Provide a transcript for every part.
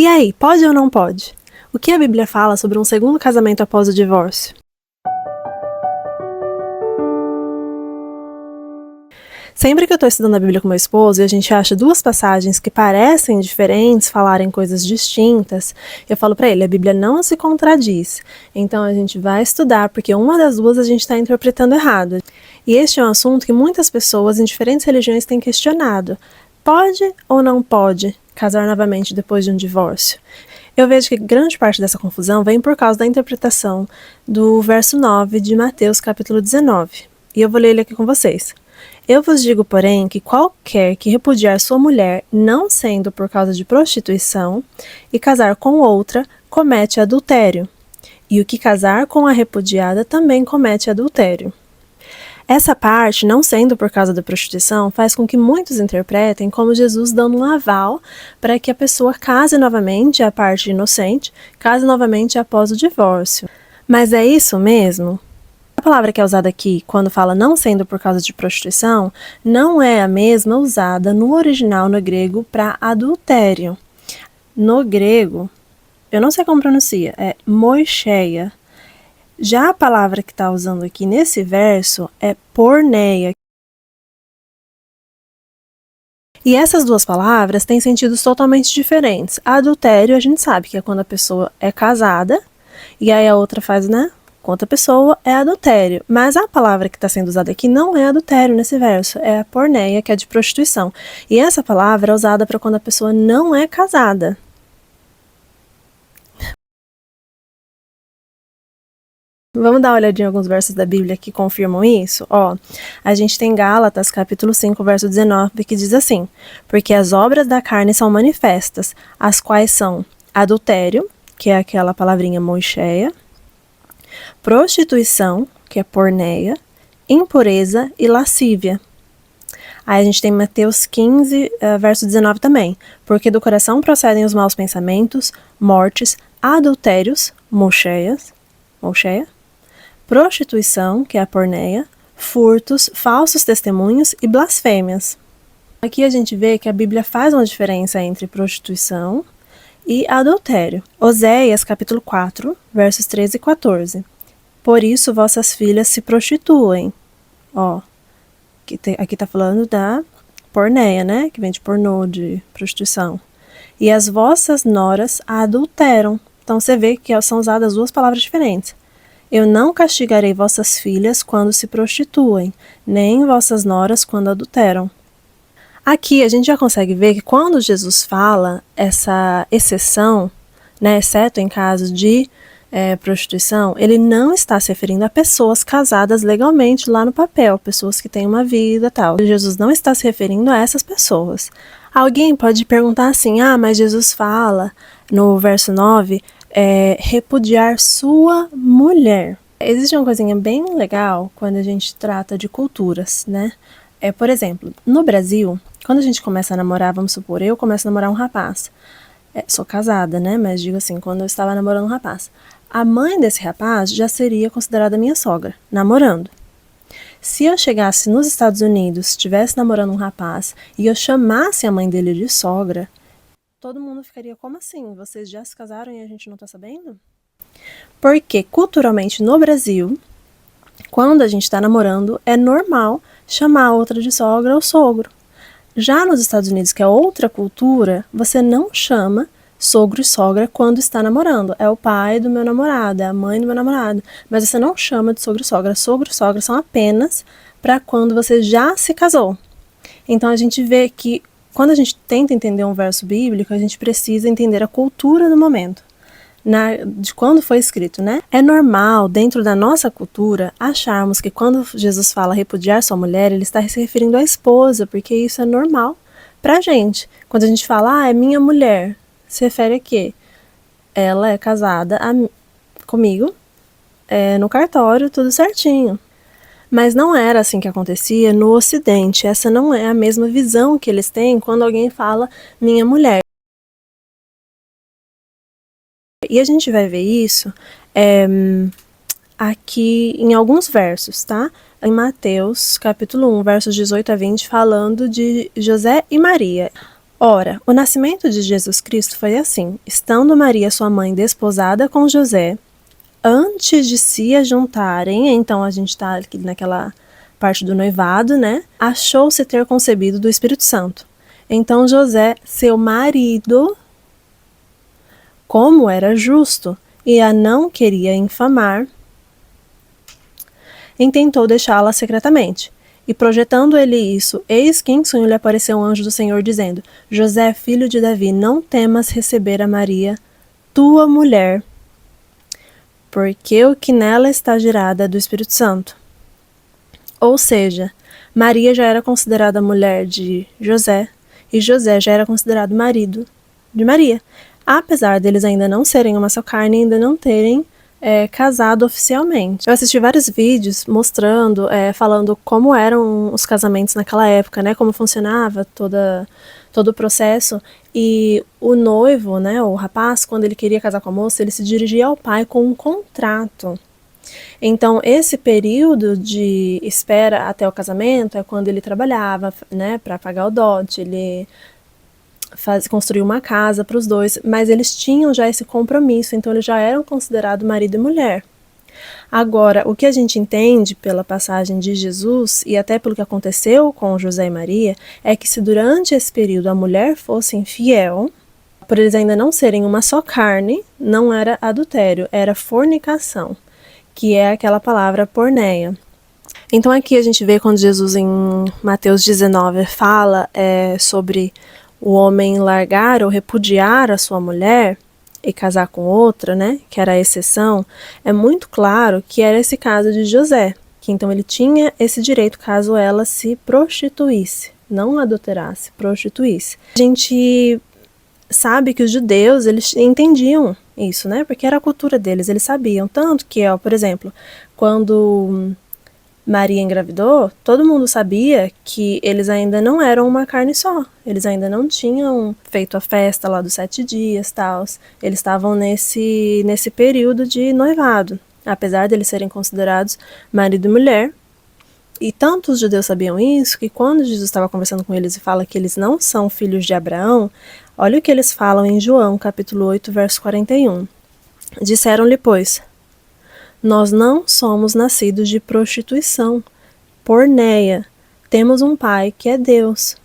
E aí, pode ou não pode? O que a Bíblia fala sobre um segundo casamento após o divórcio? Sempre que eu estou estudando a Bíblia com meu esposo e a gente acha duas passagens que parecem diferentes, falarem coisas distintas, eu falo para ele, a Bíblia não se contradiz. Então a gente vai estudar, porque uma das duas a gente está interpretando errado. E este é um assunto que muitas pessoas em diferentes religiões têm questionado. Pode ou não pode casar novamente depois de um divórcio? Eu vejo que grande parte dessa confusão vem por causa da interpretação do verso 9 de Mateus capítulo 19. E eu vou ler ele aqui com vocês. Eu vos digo, porém, que qualquer que repudiar sua mulher, não sendo por causa de prostituição, e casar com outra, comete adultério. E o que casar com a repudiada também comete adultério. Essa parte, não sendo por causa da prostituição, faz com que muitos interpretem como Jesus dando um aval para que a pessoa case novamente, a parte inocente, case novamente após o divórcio. Mas é isso mesmo? A palavra que é usada aqui, quando fala não sendo por causa de prostituição, não é a mesma usada no original no grego para adultério. No grego, eu não sei como pronuncia, é moicheia. Já a palavra que está usando aqui nesse verso é porneia. E essas duas palavras têm sentidos totalmente diferentes. Adultério, a gente sabe que é quando a pessoa é casada, e aí a outra faz, com outra pessoa, é adultério. Mas a palavra que está sendo usada aqui não é adultério nesse verso, é a porneia, que é de prostituição. E essa palavra é usada para quando a pessoa não é casada. Vamos dar uma olhadinha em alguns versos da Bíblia que confirmam isso? A gente tem Gálatas, capítulo 5, verso 19, que diz assim: porque as obras da carne são manifestas, as quais são adultério, que é aquela palavrinha moicheia, prostituição, que é porneia, impureza e lascívia. Aí a gente tem Mateus 15, verso 19 também. Porque do coração procedem os maus pensamentos, mortes, adultérios, moicheia, prostituição, que é a porneia, furtos, falsos testemunhos e blasfêmias. Aqui a gente vê que a Bíblia faz uma diferença entre prostituição e adultério. Oséias, capítulo 4, versos 13 e 14. Por isso vossas filhas se prostituem. Aqui está falando da porneia, que vem de pornô, de prostituição. E as vossas noras adulteram. Então você vê que são usadas duas palavras diferentes. Eu não castigarei vossas filhas quando se prostituem, nem vossas noras quando adulteram. Aqui a gente já consegue ver que quando Jesus fala essa exceção, exceto em caso de prostituição, ele não está se referindo a pessoas casadas legalmente lá no papel, pessoas que têm uma vida e tal. Jesus não está se referindo a essas pessoas. Alguém pode perguntar assim, mas Jesus fala no verso 9, repudiar sua mulher. Existe uma coisinha bem legal quando a gente trata de culturas, por exemplo, no Brasil, quando a gente começa a namorar, vamos supor, eu começo a namorar um rapaz. Sou casada, mas digo assim, quando eu estava namorando um rapaz. A mãe desse rapaz já seria considerada minha sogra, namorando. Se eu chegasse nos Estados Unidos, estivesse namorando um rapaz, e eu chamasse a mãe dele de sogra, todo mundo ficaria, como assim? Vocês já se casaram e a gente não tá sabendo? Porque culturalmente no Brasil, quando a gente está namorando, é normal chamar a outra de sogra ou sogro. Já nos Estados Unidos, que é outra cultura, você não chama sogro e sogra quando está namorando. É o pai do meu namorado, é a mãe do meu namorado. Mas você não chama de sogro e sogra. Sogro e sogra são apenas para quando você já se casou. Então a gente vê que quando a gente tenta entender um verso bíblico, a gente precisa entender a cultura do momento, de quando foi escrito, É normal, dentro da nossa cultura, acharmos que quando Jesus fala repudiar sua mulher, ele está se referindo à esposa, porque isso é normal pra gente. Quando a gente fala, é minha mulher, se refere a quê? Ela é casada comigo, no cartório, tudo certinho. Mas não era assim que acontecia no Ocidente. Essa não é a mesma visão que eles têm quando alguém fala minha mulher. E a gente vai ver isso aqui em alguns versos, tá? Em Mateus, capítulo 1, versos 18 a 20, falando de José e Maria. Ora, o nascimento de Jesus Cristo foi assim: estando Maria, sua mãe, desposada com José, antes de se ajuntarem, então a gente está aqui naquela parte do noivado, né? Achou-se ter concebido do Espírito Santo. Então José, seu marido, como era justo e a não queria infamar, intentou deixá-la secretamente. E projetando ele isso, eis que em sonho lhe apareceu um anjo do Senhor, dizendo: José, filho de Davi, não temas receber a Maria, tua mulher, porque o que nela está gerado é do Espírito Santo. Ou seja, Maria já era considerada mulher de José, e José já era considerado marido de Maria. Apesar deles ainda não serem uma só carne, ainda não terem casado oficialmente. Eu assisti vários vídeos mostrando, falando como eram os casamentos naquela época, né, como funcionava todo o processo. E o noivo, né, o rapaz, quando ele queria casar com a moça, ele se dirigia ao pai com um contrato. Então, esse período de espera até o casamento é quando ele trabalhava, né, para pagar o dote, ele construiu uma casa para os dois, mas eles tinham já esse compromisso, então eles já eram considerados marido e mulher. Agora, o que a gente entende pela passagem de Jesus e até pelo que aconteceu com José e Maria, é que se durante esse período a mulher fosse infiel, por eles ainda não serem uma só carne, não era adultério, era fornicação, que é aquela palavra porneia. Então aqui a gente vê quando Jesus em Mateus 19 fala sobre o homem largar ou repudiar a sua mulher e casar com outra, né, que era a exceção, é muito claro que era esse caso de José, que então ele tinha esse direito caso ela se prostituísse, não adulterasse, prostituísse. A gente sabe que os judeus, eles entendiam isso, né, porque era a cultura deles, eles sabiam, tanto que, por exemplo, quando Maria engravidou, todo mundo sabia que eles ainda não eram uma carne só. Eles ainda não tinham feito a festa lá dos 7 dias, tal. Eles estavam nesse período de noivado, apesar de eles serem considerados marido e mulher. E tanto os judeus sabiam isso, que quando Jesus estava conversando com eles e fala que eles não são filhos de Abraão, olha o que eles falam em João, capítulo 8, verso 41. Disseram-lhe, pois: nós não somos nascidos de prostituição, porneia, temos um pai que é Deus.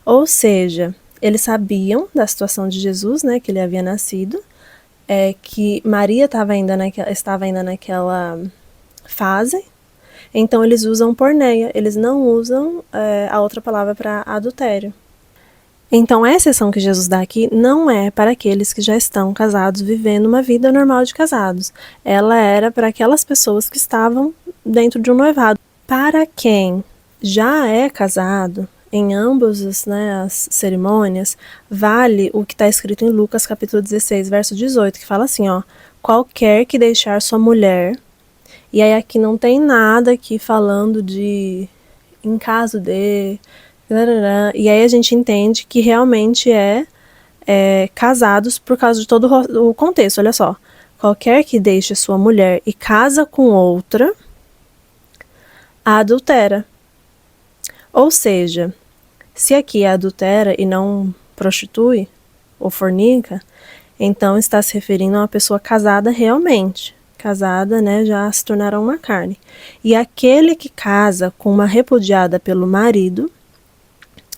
Ou seja, eles sabiam da situação de Jesus, né, que ele havia nascido, que Maria estava ainda naquela fase, então eles usam porneia, eles não usam a outra palavra para adultério. Então, a exceção que Jesus dá aqui não é para aqueles que já estão casados, vivendo uma vida normal de casados. Ela era para aquelas pessoas que estavam dentro de um noivado. Para quem já é casado, em ambas as cerimônias, vale o que está escrito em Lucas capítulo 16, verso 18, que fala assim, qualquer que deixar sua mulher, e aí aqui não tem nada aqui falando de em caso de... E aí a gente entende que realmente casados por causa de todo o contexto. Olha só, qualquer que deixe sua mulher e casa com outra, adultera. Ou seja, se aqui adultera e não prostitui ou fornica, então está se referindo a uma pessoa casada realmente. Casada, né, já se tornará uma carne. E aquele que casa com uma repudiada pelo marido,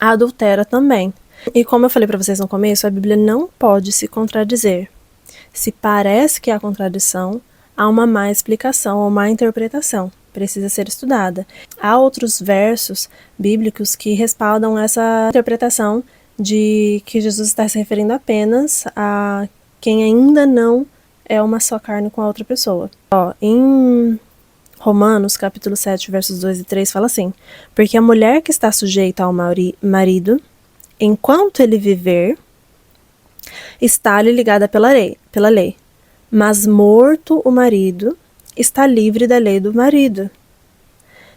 adultera também. E como eu falei para vocês no começo, a Bíblia não pode se contradizer. Se parece que há contradição, há uma má explicação ou má interpretação. Precisa ser estudada. Há outros versos bíblicos que respaldam essa interpretação de que Jesus está se referindo apenas a quem ainda não é uma só carne com a outra pessoa. Em Romanos, capítulo 7, versos 2 e 3, fala assim: porque a mulher que está sujeita ao marido, enquanto ele viver, está-lhe ligada pela lei, mas morto o marido, está livre da lei do marido.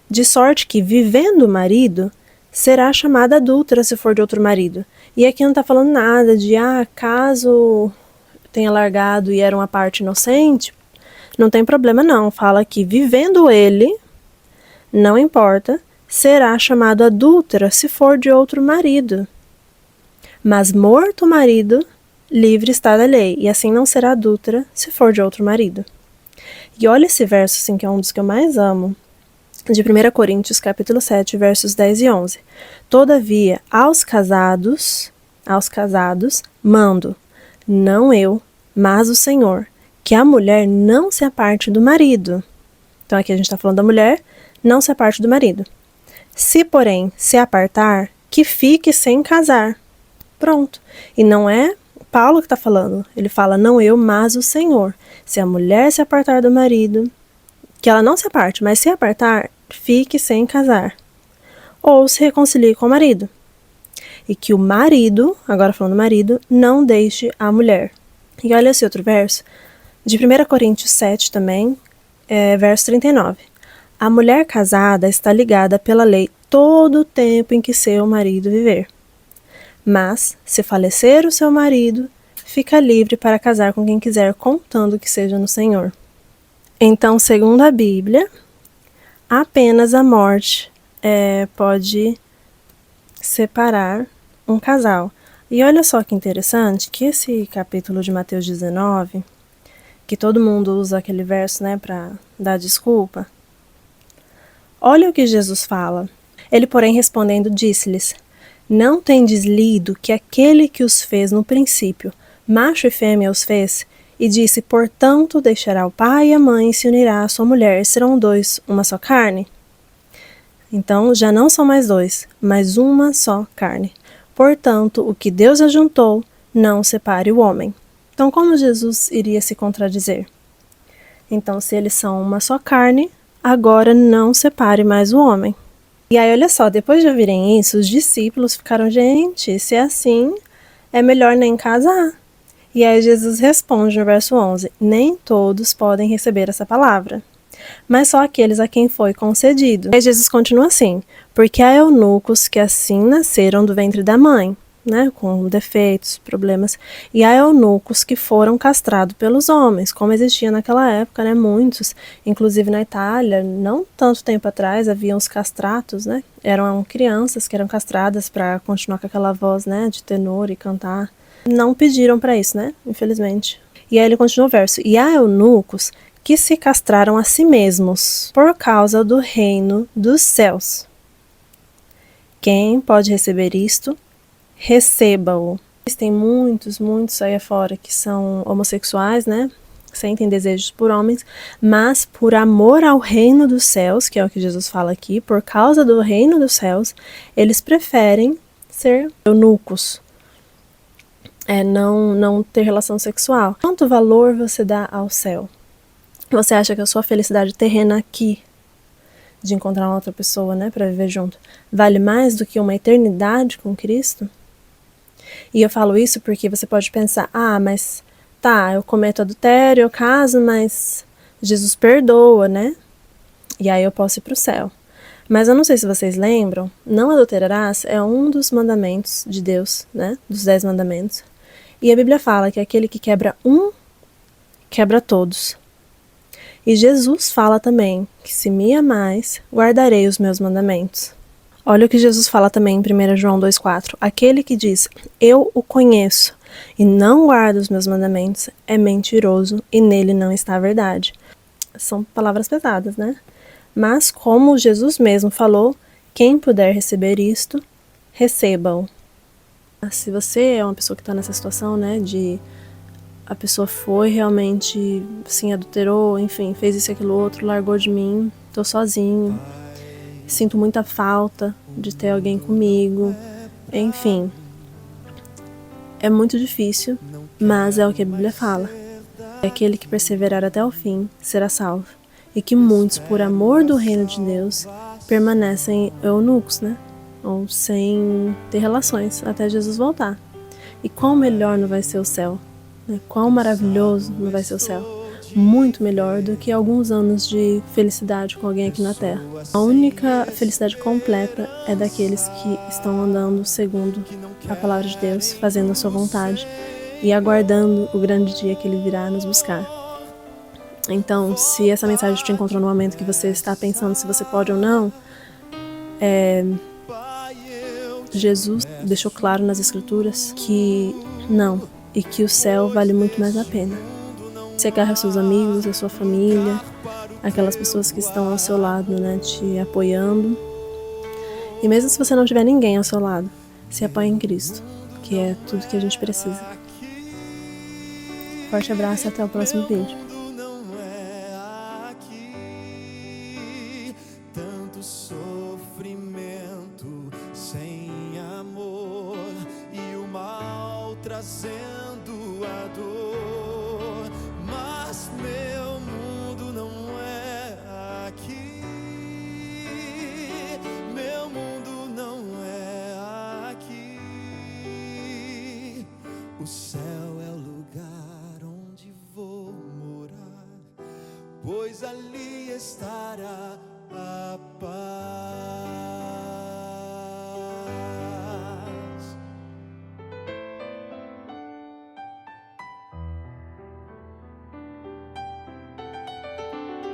De sorte que, vivendo o marido, será chamada adúltera se for de outro marido. E aqui não está falando nada de, caso tenha largado e era uma parte inocente, não tem problema não, fala que vivendo ele, não importa, será chamado adúltera se for de outro marido. Mas morto o marido, livre está da lei, e assim não será adúltera se for de outro marido. E olha esse verso, assim, que é um dos que eu mais amo, de 1 Coríntios, capítulo 7, versos 10 e 11. Todavia, aos casados, mando, não eu, mas o Senhor, que a mulher não se aparte do marido. Então aqui a gente está falando da mulher, não se aparte do marido. Se, porém, se apartar, que fique sem casar. Pronto. E não é Paulo que está falando. Ele fala, não eu, mas o Senhor. Se a mulher se apartar do marido, que ela não se aparte, mas se apartar, fique sem casar. Ou se reconcilie com o marido. E que o marido, agora falando do marido, não deixe a mulher. E olha esse outro verso, de 1 Coríntios 7 também, verso 39. A mulher casada está ligada pela lei todo o tempo em que seu marido viver. Mas, se falecer o seu marido, fica livre para casar com quem quiser, contando que seja no Senhor. Então, segundo a Bíblia, apenas a morte pode separar um casal. E olha só que interessante, que esse capítulo de Mateus 19, que todo mundo usa aquele verso, né, para dar desculpa. Olha o que Jesus fala. Ele, porém, respondendo, disse-lhes, não tendes lido que aquele que os fez no princípio, macho e fêmea os fez, e disse, portanto, deixará o pai e a mãe e se unirá à sua mulher, e serão dois, uma só carne? Então, já não são mais dois, mas uma só carne. Portanto, o que Deus ajuntou, não separe o homem. Então, como Jesus iria se contradizer? Então, se eles são uma só carne, agora não separe mais o homem. E aí, olha só, depois de ouvirem isso, os discípulos ficaram, gente, se é assim, é melhor nem casar. E aí Jesus responde no verso 11, nem todos podem receber essa palavra, mas só aqueles a quem foi concedido. E aí Jesus continua assim, porque há eunucos que assim nasceram do ventre da mãe, né, com defeitos, problemas, e há eunucos que foram castrados pelos homens, como existia naquela época, né, muitos, inclusive na Itália, não tanto tempo atrás, havia os castratos, né, eram crianças que eram castradas para continuar com aquela voz, né, de tenor e cantar. Não pediram para isso, né, infelizmente. E aí ele continua o verso, e há eunucos que se castraram a si mesmos por causa do reino dos céus. Quem pode receber isto? Receba-o. Tem muitos aí afora que são homossexuais, né? Sentem desejos por homens, mas por amor ao reino dos céus, que é o que Jesus fala aqui, por causa do reino dos céus, eles preferem ser eunucos. Não ter relação sexual. Quanto valor você dá ao céu? Você acha que a sua felicidade terrena aqui, de encontrar uma outra pessoa, né, para viver junto, vale mais do que uma eternidade com Cristo? E eu falo isso porque você pode pensar, mas tá, eu cometo adultério, eu caso, mas Jesus perdoa, né? E aí eu posso ir pro céu. Mas eu não sei se vocês lembram, não adulterarás é um dos mandamentos de Deus, né? Dos 10 mandamentos. E a Bíblia fala que aquele que quebra um, quebra todos. E Jesus fala também que se me amais, guardarei os meus mandamentos. Olha o que Jesus fala também em 1 João 2,4. Aquele que diz, eu o conheço, e não guarda os meus mandamentos, é mentiroso e nele não está a verdade. São palavras pesadas, né? Mas como Jesus mesmo falou, quem puder receber isto, receba-o. Se você é uma pessoa que está nessa situação, né, de a pessoa foi realmente, assim, adulterou, enfim, fez isso e aquilo outro, largou de mim, tô sozinho, sinto muita falta de ter alguém comigo, enfim. É muito difícil, mas é o que a Bíblia fala. Aquele que perseverar até o fim será salvo. E que muitos, por amor do reino de Deus, permanecem eunucos, né? Ou sem ter relações até Jesus voltar. E quão melhor não vai ser o céu, né? Quão maravilhoso não vai ser o céu. Muito melhor do que alguns anos de felicidade com alguém aqui na Terra. A única felicidade completa é daqueles que estão andando segundo a palavra de Deus, fazendo a sua vontade e aguardando o grande dia que Ele virá nos buscar. Então, se essa mensagem te encontrou no momento que você está pensando se você pode ou não, Jesus deixou claro nas Escrituras que não, e que o céu vale muito mais a pena. Você agarra seus amigos, a sua família, aquelas pessoas que estão ao seu lado, né, te apoiando. E mesmo se você não tiver ninguém ao seu lado, se apoie em Cristo, que é tudo que a gente precisa. Forte abraço e até o próximo vídeo. Tanto sofrimento sem amor e o mal trazendo a dor, mas meu mundo não é aqui, meu mundo não é aqui. O céu é o lugar onde vou morar, pois ali estará a